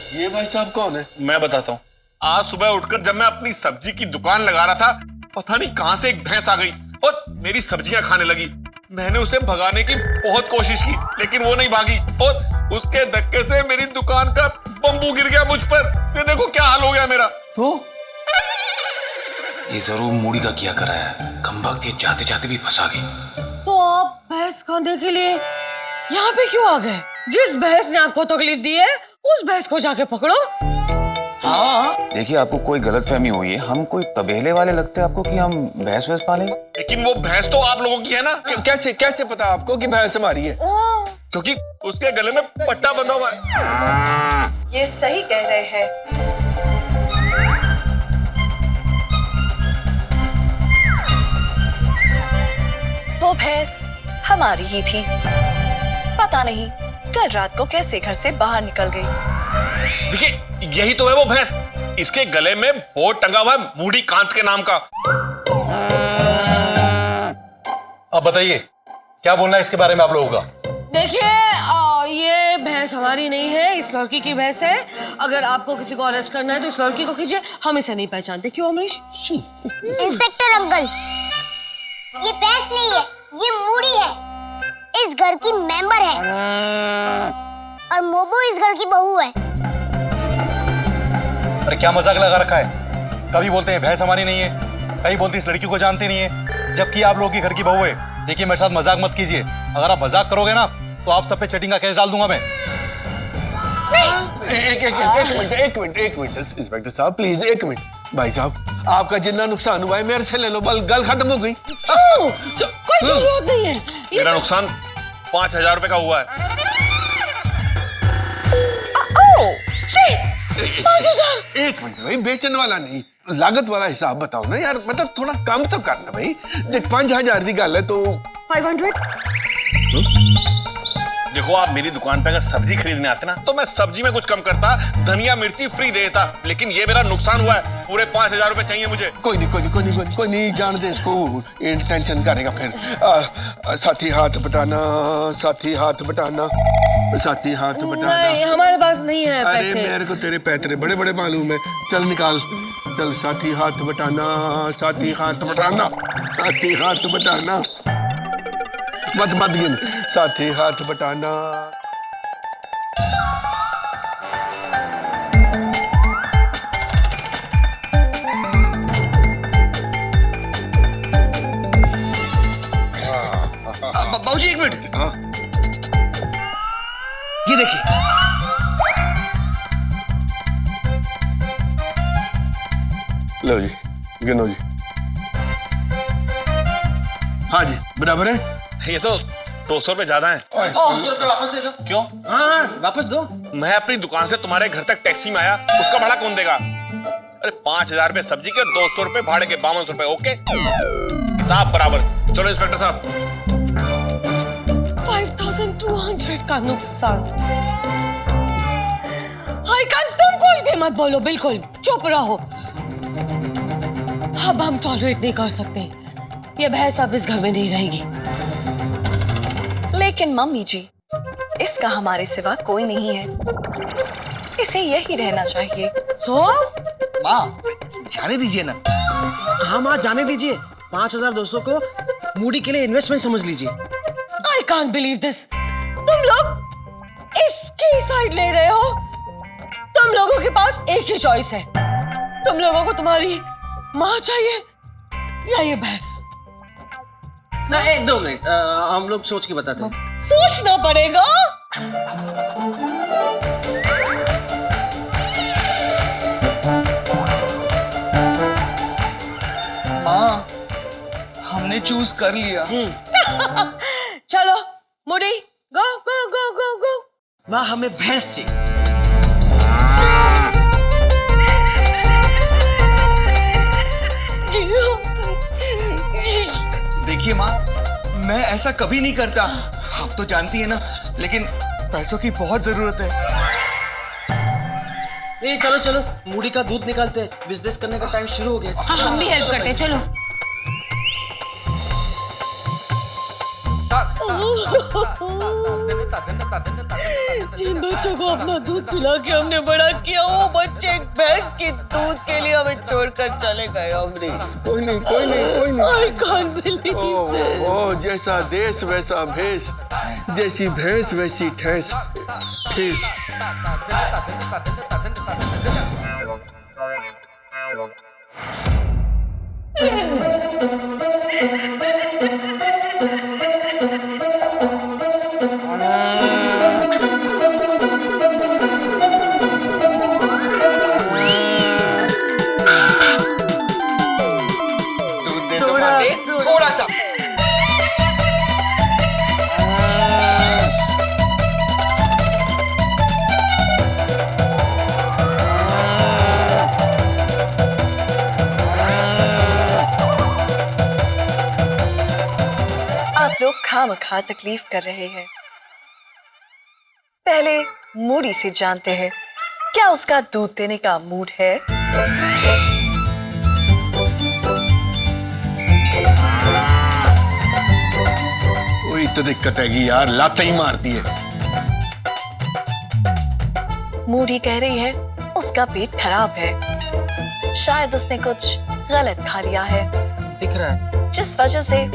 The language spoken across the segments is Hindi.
ये भाई साहब कौन है? मैं बताता हूँ। आज सुबह उठकर जब मैं अपनी सब्जी की दुकान लगा रहा था, पता नहीं कहां से एक भैंस आ गई और मेरी सब्जियां खाने लगी। मैंने उसे भगाने की बहुत कोशिश की, लेकिन वो नहीं भागी और उसके धक्के से मेरी दुकान का बम्बू गिर गया मुझ पर। ये देखो क्या हाल हो गया मेरा। तो ये जरूर मूडी का किया करा है। कमबख्त ये जाते जाते भी फंसा गई। तो आप भैंस खाने के लिए यहाँ पे क्यों आ गए? जिस भैंस ने आपको तकलीफ दी है उस भैंस को जाके पकड़ो। हाँ देखिए, आपको कोई गलतफहमी हुई है। हम कोई तबेले वाले लगते हैं आपको कि हम भैंस वैस पालेंगे? लेकिन वो भैंस तो आप लोगों की है ना। कैसे कैसे पता आपको कि भैंस हमारी है? क्योंकि उसके गले में पट्टा बंधा हुआ है। ये सही कह रहे हैं। वो भैंस हमारी ही थी। पता नहीं कल रात को कैसे घर से बाहर निकल गई। देखिए, यही तो है वो भैंस। इसके गले में बोर्ड टंगा हुआ है मूडी कांत के नाम का। अब बताइए क्या बोलना है इसके बारे में आप लोगों का? देखिए, ये भैंस हमारी नहीं है, इस लड़की की भैंस है। अगर आपको किसी को अरेस्ट करना है तो इस लड़की को कीजिए, हम इसे नहीं पहचानते। क्यों अमरीश? इंस्पेक्टर अंकल, ये भैंस नहीं है, ये मूडी है। इस घर की मेंबर है और मोबू इस घर की बहू है। अरे क्या मजाक लगा रखा है? कभी बोलते हैं भैंस हमारी नहीं है, कहीं बोलते इस लड़की को जानते नहीं है, जबकि आप लोगों की घर की बहू है। देखिए, मेरे साथ मजाक मत कीजिए। अगर आप मजाक करोगे ना तो आप सब पे चीटिंग का केस डाल दूंगा मैं। एक मिनट इंस्पेक्टर साहब, प्लीज एक मिनट। भाई साहब, आपका जितना नुकसान हुआ है मेरे से ले लो, बल गल खत्म हो गई। कोई जरूरत नहीं है। मेरा नुकसान 5,000 रुपए का हुआ है। 5,000? एक मिनट भाई, बेचने वाला नहीं, लागत वाला हिसाब बताओ ना यार। मतलब थोड़ा कम तो करना भाई। 5,000 की गल है तो 500? देखो, आप मेरी दुकान पे अगर सब्जी खरीदने आते ना तो मैं सब्जी में कुछ कम करता, धनिया मिर्ची फ्री देता। लेकिन ये मेरा नुकसान हुआ है, पूरे 5,000 रुपए चाहिए मुझे। कोई नहीं जान दे इसको, ये टेंशन करेगा फिर। साथी हाथ बटाना, साथी हाथ बटाना, साथी हाथ बटाना। नहीं, हमारे पास नहीं है अरे पैसे। मेरे को तेरे पैतरे बड़े बड़े मालूम है। चल निकाल, चल। साथी हाथ बटाना, साथी हाथ बटाना, साथी हाथ बटाना। मत गिन। साथी हाथ बटाना। बाबूजी एक मिनट। हाँ? ये देखिए। लो जी, गिनो जी। हाँ जी, बराबर है। ये तो 200 रुपए ज्यादा है। 200 रुपए वापस दे दो। क्यों? हाँ, वापस दो। मैं अपनी दुकान से तुम्हारे घर तक टैक्सी में आया, उसका भाड़ा कौन देगा? अरे 5,000 रुपए सब्जी के, 200 रुपए भाड़े के, 52 रुपए। ओके, हिसाब बराबर। चलो इंस्पेक्टर साहब। 5,200 का नुकसान। हाय कान, तुम कुछ भी मत बोलो, बिल्कुल चुप रहो। अब हम टॉलरेट नहीं कर सकते। ये भैंस अब इस घर में नहीं रहेगी। लेकिन मम्मी जी, इसका हमारे सिवा कोई नहीं है। इसे यही रहना चाहिए। तो माँ, जाने दीजिए ना। हाँ माँ, जाने दीजिए। 5,200 को मूडी के लिए इन्वेस्टमेंट समझ लीजिए। I can't believe this. तुम लोग इसकी साइड ले रहे हो। तुम लोगों के पास एक ही चॉइस है। तुम लोगों को तुम्हारी माँ चाहिए या ये भैंस? ना, 1-2 मिनट, हम लोग सोच के बताते हैं। सोचना पड़ेगा। माँ, हमने चूज कर लिया। चलो मुड़ी, गो गो गो गो गो। माँ, हमें भैंस चाहिए। देखिए माँ, मैं ऐसा कभी नहीं करता। आप तो जानती है ना, लेकिन पैसों की बहुत जरूरत है। नहीं, चलो चलो, मूडी का दूध निकालते हैं। बिजनेस करने का टाइम शुरू हो गया। हम भी हेल्प करते हैं, चलो। जिन बच्चों को अपना दूध पिला के हमने बड़ा किया, वो बच्चे एक भैंस के दूध के लिए हमें छोड़कर चले गए। अमरीश, कोई नहीं कोई नहीं कोई नहीं। I can't believe ओ जैसा देश वैसा भेष, जैसी भैंस वैसी ठेस ठेस। दूध दे दो भाभी, थोड़ा सा। आप लोग खामखा तकलीफ कर रहे हैं। पहले मूडी से जानते हैं, क्या उसका दूध देने का मूड है? वही तो दिक्कत है कि यार लात ही मारती है। मूडी कह रही है उसका पेट खराब है, शायद उसने कुछ गलत खा लिया है, दिख रहा है। जिस वजह से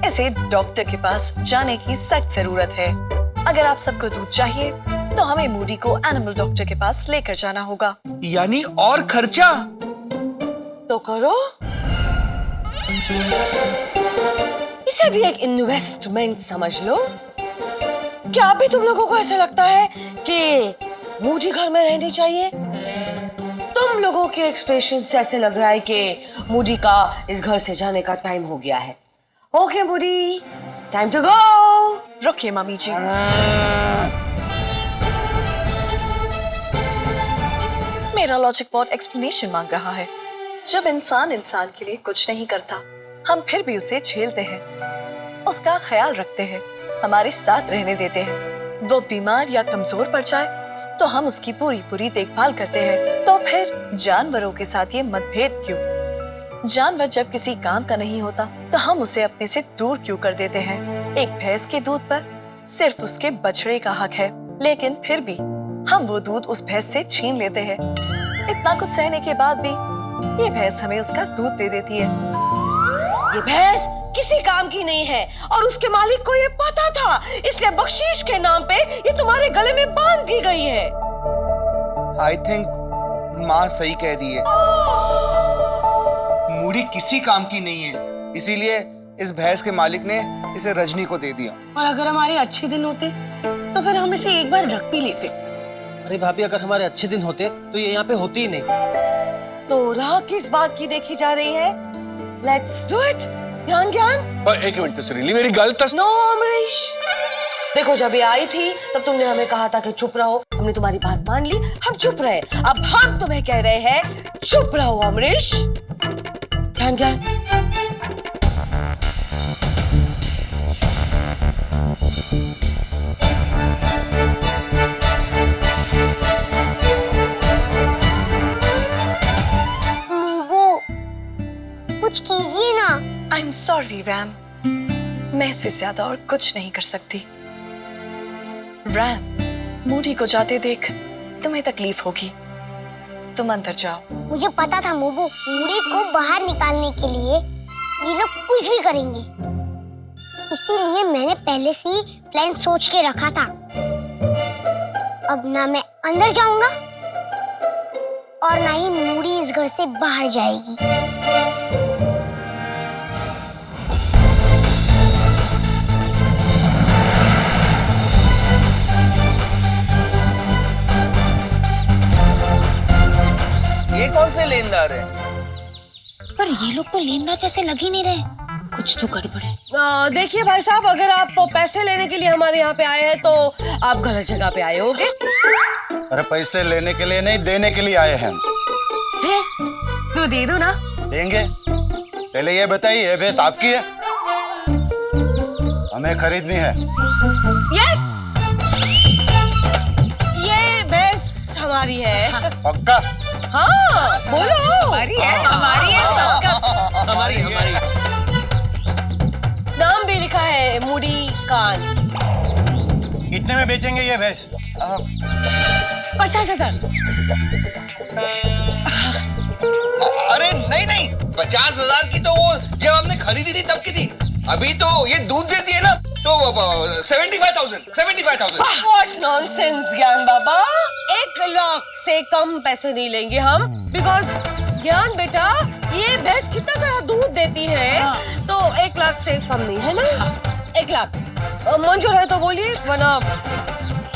इसे डॉक्टर के पास जाने की सख्त जरूरत है। अगर आप सबको दूध चाहिए तो हमें मूडी को एनिमल डॉक्टर के पास लेकर जाना होगा। यानी और खर्चा? तो करो, इसे भी एक इन्वेस्टमेंट समझ लो। क्या अभी तुम लोगों को ऐसा लगता है कि मूडी घर में रहनी चाहिए? तुम लोगों के एक्सप्रेशन से ऐसे लग रहा है कि मूडी का इस घर से जाने का टाइम हो गया है। ओके मूडी, टाइम टू गो। रुकिए मम्मी जी, मेरा लॉजिक बहुत एक्सप्लेनेशन मांग रहा है। जब इंसान इंसान के लिए कुछ नहीं करता, हम फिर भी उसे झेलते हैं, उसका ख्याल रखते हैं, हमारे साथ रहने देते हैं। वो बीमार या कमजोर पड़ जाए तो हम उसकी पूरी पूरी देखभाल करते हैं। तो फिर जानवरों के साथ ये मतभेद क्यों? जानवर जब किसी काम का नहीं होता तो हम उसे अपने से दूर क्यों कर देते हैं? एक भैंस के दूध पर सिर्फ उसके बछड़े का हक है, लेकिन फिर भी हम वो दूध उस भैंस से छीन लेते हैं। इतना कुछ सहने के बाद भी ये भैंस हमें उसका दूध दे देती है। ये भैंस किसी काम की नहीं है और उसके मालिक को ये पता था, इसलिए बख्शीश के नाम पे ये तुम्हारे गले में बांध दी गई है। आई थिंक माँ सही कह रही है। मूडी किसी काम की नहीं है, इसीलिए इस भैंस के मालिक ने इसे रजनी को दे दिया। और अगर हमारे अच्छे दिन होते तो फिर हम इसे एक बार रख भी लेते। अरे भाभी, अगर हमारे अच्छे दिन होते तो ये यहाँ पे होती ही नहीं। तो राह किस बात की देखी जा रही है? Let's do it. ध्यान ज्ञान। एक मिनट तसरीली, मेरी गल तस। नो अमरीश, देखो जब ये आई थी तब तुमने हमें कहा था कि चुप रहो, हमने तुम्हारी बात मान ली, हम चुप रहे। अब हम तुम्हें कह रहे हैं चुप रहो अमरीश। ध्यान ज्ञान। कुछ कीजिए ना। आई एम सॉरी रैम, मैं इससे ज्यादा और कुछ नहीं कर सकती। रैम, मूडी को जाते देख तुम्हें तकलीफ होगी, तुम अंदर जाओ। मुझे पता था मोबो मूडी को बाहर निकालने के लिए ये लोग कुछ भी करेंगे, इसीलिए मैंने पहले से ही प्लान सोच के रखा था। अब ना मैं अंदर जाऊंगा और ना ही मूडी इस घर से बाहर जाएगी। ये कौन से लेनदार है? पर ये लोग तो लेनदार जैसे लग ही नहीं रहे, कुछ तो गड़बड़ है। देखिए भाई साहब, अगर आप पैसे लेने के लिए हमारे यहाँ पे आए हैं तो आप गलत जगह पे आए होगे। अरे पैसे लेने के लिए नहीं, देने के लिए आए हैं। तो दे दो ना। देंगे। पहले ये बताइए, ये भैंस आपकी है? हमें खरीदनी है। यस, ये भैंस हमारी है। पक्का? हाँ बोलो। हमारी है, हमारी है, हमारी नाम भी लिखा है मूडी कान। ये कितने में बेचेंगे ये भैंस? 50,000। अरे नहीं नहीं, 50,000 की तो वो जब हमने खरीदी थी तब की थी। अभी तो ये दूध देती है ना, तो 75,000। What nonsense, ज्ञान बाबा। 1 लाख से कम पैसे नहीं लेंगे हम, बिकॉज ज्ञान बेटा ये भैंस कितना सारा दूध देती है, तो 1 लाख से कम नहीं है ना। 1 लाख मंजूर है तो बोलिए, वरना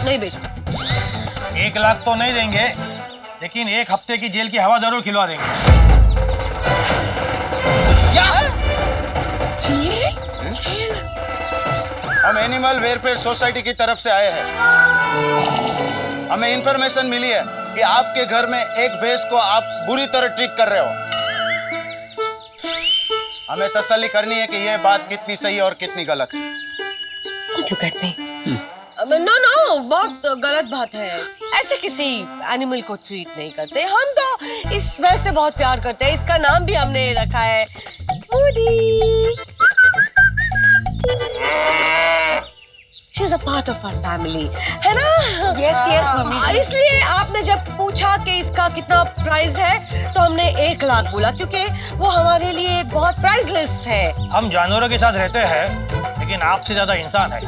नहीं बेचो। 1 लाख तो नहीं देंगे, लेकिन 1 हफ्ते की जेल की हवा जरूर खिलवा देंगे। हम एनिमल वेलफेयर सोसाइटी की तरफ से आए हैं। हमें इंफॉर्मेशन मिली है कि आपके घर में एक भैंस को आप बुरी तरह ट्रीट कर रहे हो। हमें तसल्ली करनी है कि यह बात कितनी सही और कितनी गलत है। Look at me. नो, बहुत गलत बात है। ऐसे किसी एनिमल को ट्रीट नहीं करते। हम तो इस भैंस से बहुत प्यार करते हैं। इसका नाम भी हमने रखा है Moody. She's a part of our family, है ना? Yes, mummy. इसलिए आपने जब पूछा कि इसका कितना प्राइस है, तो हमने 1 लाख बोला, क्योंकि वो हमारे लिए बहुत प्राइसलेस है। हम जानवरों के साथ रहते हैं, लेकिन आपसे ज्यादा इंसान है।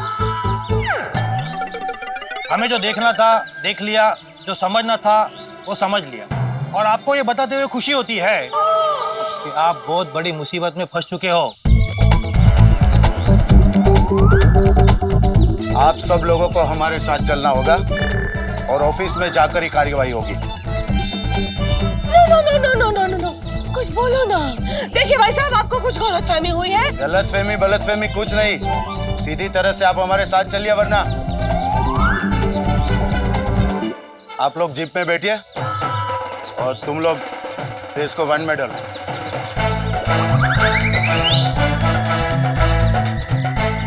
हमें जो देखना था देख लिया, जो समझना था वो समझ लिया, और आपको ये बताते हुए खुशी होती है कि आप बहुत बड़ी मुसीबत में फंस चुके हो। आप सब लोगों को हमारे साथ चलना होगा और ऑफिस में जाकर ही कार्रवाई होगी। नो, कुछ बोलो ना। देखिए भाई साहब, आपको कुछ गलतफहमी हुई है। गलतफहमी कुछ नहीं, सीधी तरह से आप हमारे साथ चलिए, वरना आप लोग जीप में बैठिए और तुम लोग भैंस को वन में डालो।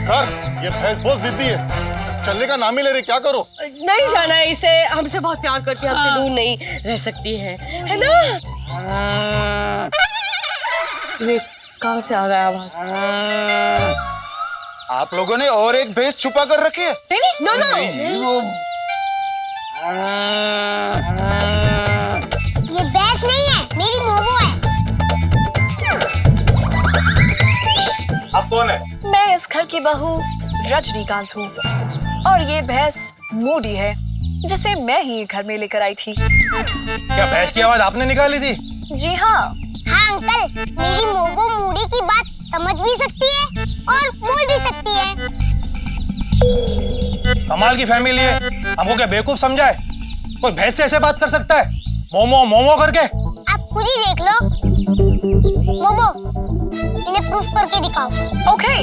सर, ये भैंस बहुत जिद्दी है, चलने का नाम ही ले रही, क्या करो? नहीं जाना है इसे, हमसे बहुत प्यार करती है, हमसे दूर नहीं रह सकती है ना? ये कहाँ से आ रहा है आवाज? आप लोगों ने और एक भैंस छुपा कर रखी है? नो। ये भैंस नहीं है, मेरी मोमो है। आप कौन है? मैं इस घर की बहू रजनीकांत हूँ, और ये भैंस मूडी है, जिसे मैं ही घर में लेकर आई थी। क्या भैंस की आवाज आपने निकाली थी? जी हाँ। हाँ अंकल, मेरी मोमो मूडी की बात समझ भी सकती है और बोल भी सकती है। कमाल की फैमिली है, हमको क्या बेवकूफ समझा है? कोई भैंस से ऐसे बात कर सकता है, मोमो मोमो करके? आप खुद ही देख लो। मोमो, इन्हें प्रूफ करके दिखाओ। ओके।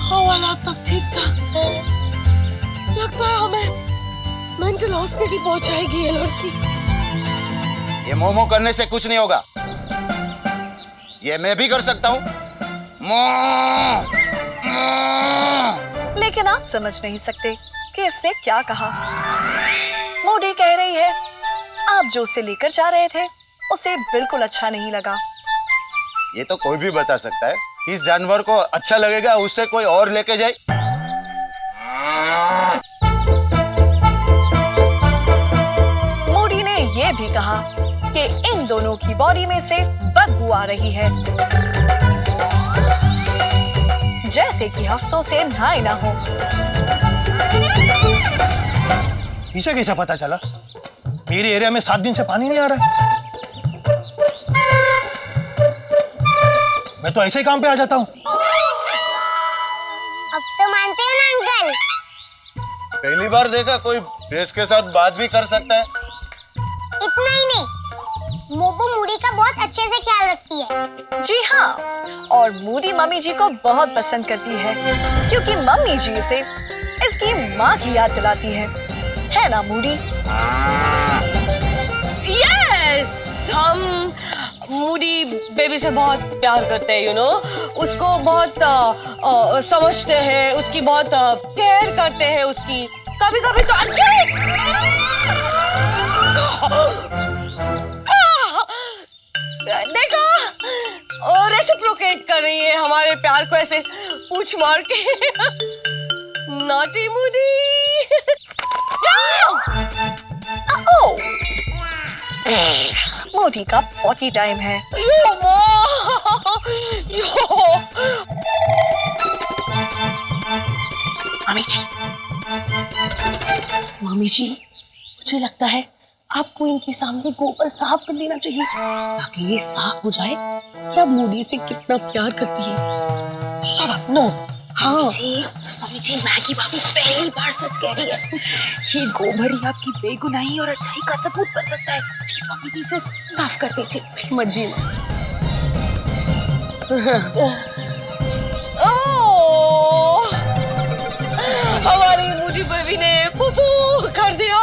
हवाला तक ठीक था, लगता है हमें मेंटल हॉस्पिटल पहुंचाएगी ये लड़की। ये मोमो करने से कुछ नहीं होगा, ये मैं भी कर सकता हूँ। लेकिन आप समझ नहीं सकते कि इसने क्या कहा। मूडी कह रही है आप जो उसे लेकर जा रहे थे उसे बिल्कुल अच्छा नहीं लगा। ये तो कोई भी बता सकता है, किस जानवर को अच्छा लगेगा उससे कोई और लेके जाए। मूडी ने यह भी कहा कि इन दोनों की बॉडी में से बदबू आ रही है, जैसे कि हफ्तों से नहाए ना हो। इसे कैसे पता चला? मेरे एरिया में 7 दिन से पानी नहीं आ रहा है। मैं तो ऐसे ही काम पे आ जाता हूँ। अब तो मानते हैं ना अंकल? पहली बार देखा कोई भैंस के साथ बात भी कर सकता है। इतना ही नहीं, मोमो मूडी का बहुत अच्छे से ख्याल रखती है। जी हाँ, और मूडी मम्मी जी को बहुत पसंद करती है, क्योंकि मम्मी जी इसे इसकी माँ की याद दिलाती है ना मूडी? यस, हम मूडी बेबी से बहुत प्यार करते हैं, उसको बहुत समझते हैं, उसकी बहुत केयर करते हैं उसकी। कभी कभी तो देखा, और रेसिप्रोकेट कर रही है हमारे प्यार को ऐसे पूछ मार के। Naughty Moody. मोदी का पॉटी टाइम है। यो माँ, यो। मामी जी, मुझे लगता है आपको इनके सामने गोबर साफ कर देना चाहिए ताकि ये साफ हो जाए कि आप मोदी से कितना प्यार करती है। Shut up, no. हाँ मम्मी जी, मैगी भाभी पहली बार सच कह रही है। ये गोबर ही आपकी बेगुनाही और अच्छाई का सबूत बन सकता है। प्लीज मम्मी जी, इसे साफ कर दीजिए। समझिए। ओह, हमारी मोदी बेबी ने पुपू कर दिया।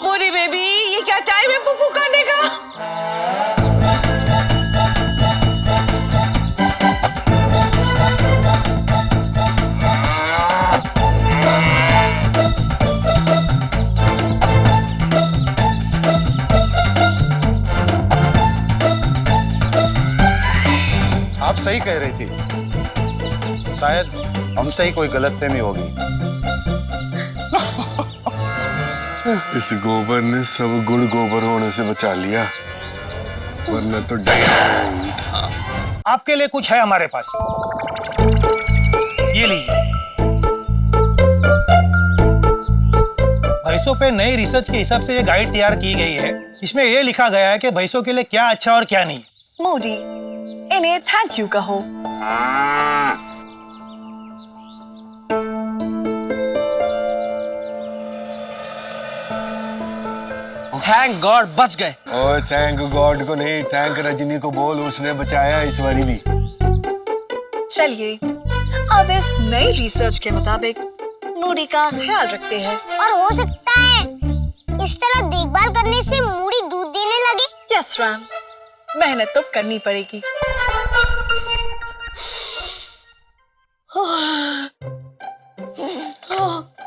मोदी बेबी, ये क्या टाइम है पुपू करने का? आप सही कह रही थी, शायद हमसे ही कोई गलतफहमी होगी। इस गोबर ने सब गुड़ गोबर होने से बचा लिया, वरना तो डायमंड। आपके लिए कुछ है हमारे पास, ये लीजिए। भैंसों पे नई रिसर्च के हिसाब से ये गाइड तैयार की गई है। इसमें ये लिखा गया है कि भैंसों के लिए क्या अच्छा और क्या नहीं। मोदी, इन्हें थैंक यू कहो। थैंक गॉड बच गए। ओए थैंक गॉड को नहीं, थैंक रजनी को बोल, उसने बचाया इस बारी भी। चलिए, अब इस नई रिसर्च के मुताबिक मूडी का ख्याल रखते हैं। और हो सकता है इस तरह देखभाल करने से मूडी दूध देने लगे। यस राम, मेहनत तो करनी पड़ेगी।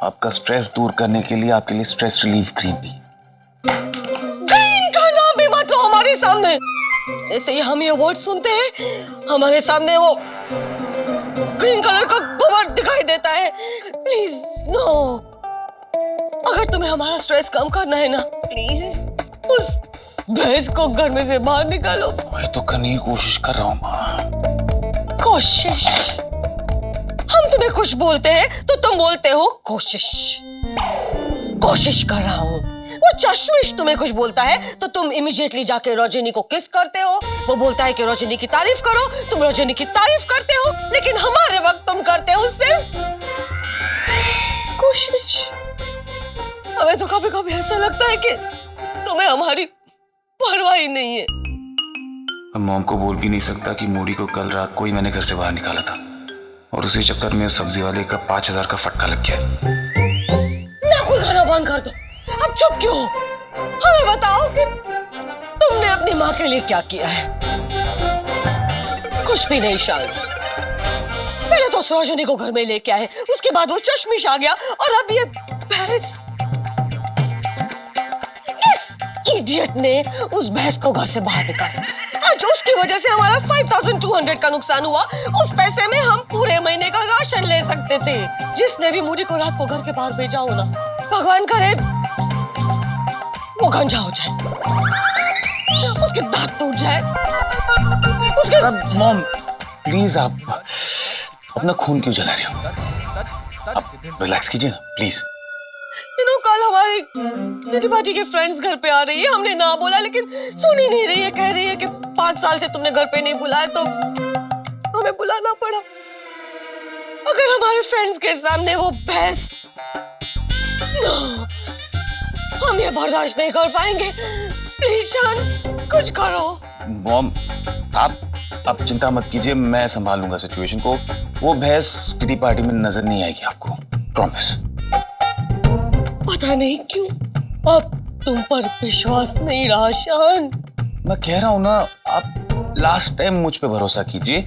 आपका स्ट्रेस दूर करने के लिए आपके लिए स्ट्रेस रिलीफ क्रीम भी। ग्रीन का नाम भी मत लो हमारे सामने। ऐसे ही हम ये वर्ड सुनते हैं, हमारे सामने वो ग्रीन कलर का गोबर दिखाई देता है। Please no. अगर तुम्हें हमारा स्ट्रेस कम करना है ना, प्लीज उस भैंस को घर में से बाहर निकालो। मैं तो करने की कोशिश कर रहा हूँ माँ। कोशिश? हम तुम्हें खुश बोलते हैं तो तुम बोलते हो कोशिश। कोशिश कर रहा हूँ। वो चश्मिश तुम्हें कुछ बोलता है तो तुम इमीडिएटली जाके रजनी को किस करते हो। वो बोलता है कि रजनी की तारीफ करो, तुम रजनी की तारीफ करते हो, लेकिन हमारे वक्त तुम करते हो सिर्फ कोशिश। हमें तो कभी कभी ऐसा लगता है कि तुम्हें हमारी परवाह ही नहीं है। मैं मॉम को बोल भी नहीं सकता कि मोड़ी को कल रात को ही मैंने घर से बाहर निकाला था और उसी चक्कर में सब्जी वाले का 5,000 का फटका लग गया। ना कोई खाना बंद कर दो। अब चुप क्यों हो? हमें बताओ कि तुमने अपनी माँ के लिए क्या किया है। कुछ भी नहीं शायद। पहले तो सरोजनी को घर में लेके आए, उसके बाद वो चश्मिश आ गया और अब ये भैंस। इस इडियट ने उस भैंस को घर से बाहर निकाला। आज उसकी वजह से हमारा 5,200 का नुकसान हुआ। उस पैसे में हम पूरे महीने का राशन ले सकते थे। जिसने भी मुझे को रात को घर के बाहर भेजा हो ना, भगवान करे वो गंजा हो जाए, उसके दांत टूट जाए, उसके। मॉम प्लीज आप अपना खून क्यों जला रहे हो? आप रिलैक्स कीजिए ना प्लीज। कल हमारी किटी पार्टी के फ्रेंड्स घर पे आ रही है। हमने ना बोला लेकिन सुन ही नहीं रही है। कह रही है कि 5 साल से तुमने घर पे नहीं बुलाया तो हमें बुलाना पड़ा। अगर हमारे फ्रेंड्स के सामने वो भैंस, हम ये बर्दाश्त नहीं कर पाएंगे। प्लीज शान, कुछ करो। मॉम आप चिंता मत कीजिए, मैं संभाल लूंगा सिचुएशन को। वो भैंस किटी पार्टी में नजर नहीं आएगी आपको, प्रॉमिस। पता नहीं क्यों अब तुम पर विश्वास नहीं रहा शान। मैं कह रहा हूं ना, आप लास्ट टाइम मुझ पे भरोसा कीजिए।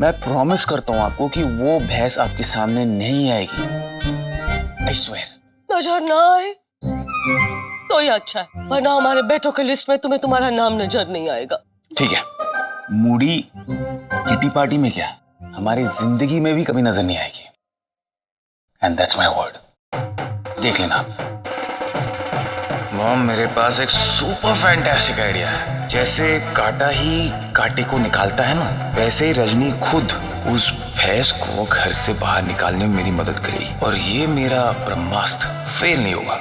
मैं प्रॉमिस करता हूं आपको कि वो भैंस आपके सामने नहीं आएगी। I swear. नजर ना आए तो ही अच्छा है, वरना हमारे बेटों के लिस्ट में तुम्हारा नाम नजर नहीं आएगा। ठीक है, मूडी किटी पार्टी में क्या, हमारी जिंदगी में भी कभी नजर नहीं आएगी। And that's my word. देख लेना आप। मॉम, मेरे पास एक सुपर फैंटास्टिक आइडिया है। जैसे कांटा ही कांटे को निकालता है ना, वैसे ही रजनी खुद उस भैंस को घर से बाहर निकालने में मेरी मदद करेगी और ये मेरा ब्रह्मास्त्र फेल नहीं होगा।